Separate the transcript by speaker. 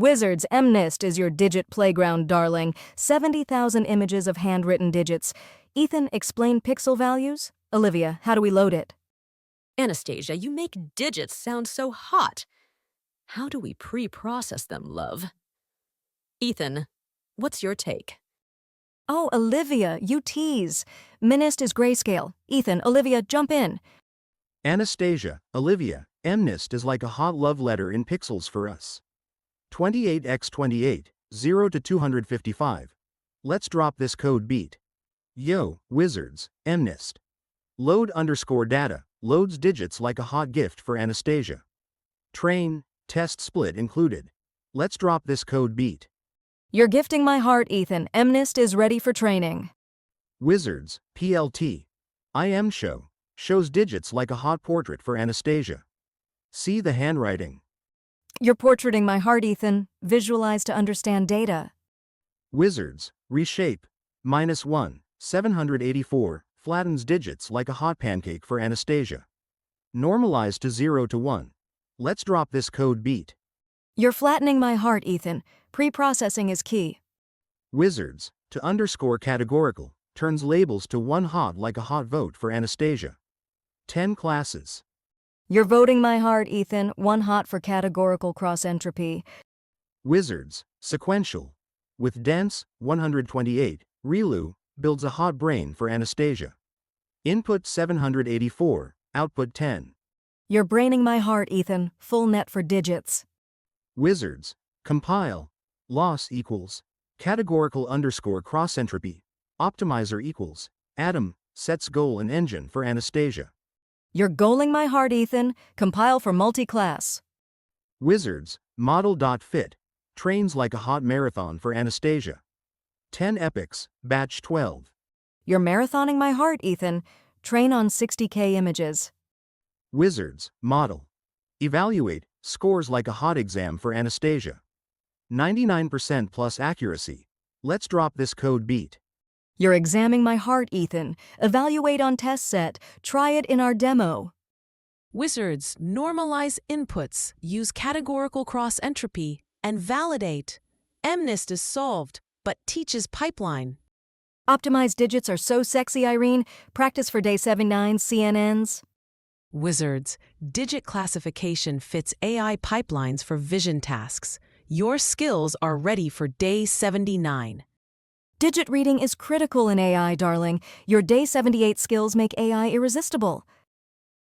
Speaker 1: Wizards MNIST is your digit playground, darling. 70,000 images of handwritten digits. Ethan, explain pixel values? Olivia, how do we load it?
Speaker 2: Anastasia, you make digits sound so hot. How do we pre-process them, love? Ethan, what's your take?
Speaker 1: Oh, Olivia, you tease. MNIST is grayscale. Ethan, Olivia, jump in.
Speaker 3: Anastasia, Olivia, MNIST is like a hot love letter in pixels for us. 28x28, 0 to 255. Let's drop this code beat. Yo, Wizards, MNIST. Load underscore data, loads digits like a hot gift for Anastasia. Train, test split included. Let's drop this code beat.
Speaker 1: You're gifting my heart, Ethan. MNIST is ready for training.
Speaker 3: Wizards, PLT. IM shows digits like a hot portrait for Anastasia. See the handwriting.
Speaker 1: You're portraiting my heart, Ethan. Visualize to understand data.
Speaker 3: Wizards, reshape. -1, 784, flattens digits like a hot pancake for Anastasia. Normalize to 0 to 1. Let's drop this code beat.
Speaker 1: You're flattening my heart, Ethan. Pre-processing is key.
Speaker 3: Wizards, to underscore categorical, turns labels to 1 hot like a hot vote for Anastasia. 10 classes.
Speaker 1: You're voting my heart, Ethan. 1 hot for categorical cross-entropy.
Speaker 3: Wizards, sequential. With dense, 128, ReLU, builds a hot brain for Anastasia. Input 784, output 10.
Speaker 1: You're braining my heart, Ethan. Full net for digits.
Speaker 3: Wizards, compile. Loss equals. Categorical underscore cross-entropy. Optimizer equals. Atom, sets goal and engine for Anastasia.
Speaker 1: You're goaling my heart, Ethan. Compile for multi-class.
Speaker 3: Wizards, model.fit. Trains like a hot marathon for Anastasia. 10 epochs, batch 12.
Speaker 1: You're marathoning my heart, Ethan. Train on 60K images.
Speaker 3: Wizards, model. Evaluate, scores like a hot exam for Anastasia. 99% plus accuracy. Let's drop this code beat.
Speaker 1: You're examining my heart, Ethan. Evaluate on test set. Try it in our demo.
Speaker 4: Wizards, normalize inputs, use categorical cross-entropy, and validate. MNIST is solved, but teaches pipeline.
Speaker 1: Optimized digits are so sexy, Irene. Practice for day 79 CNNs.
Speaker 4: Wizards, digit classification fits AI pipelines for vision tasks. Your skills are ready for day 79.
Speaker 1: Digit reading is critical in AI, darling. Your day 78 skills make AI irresistible.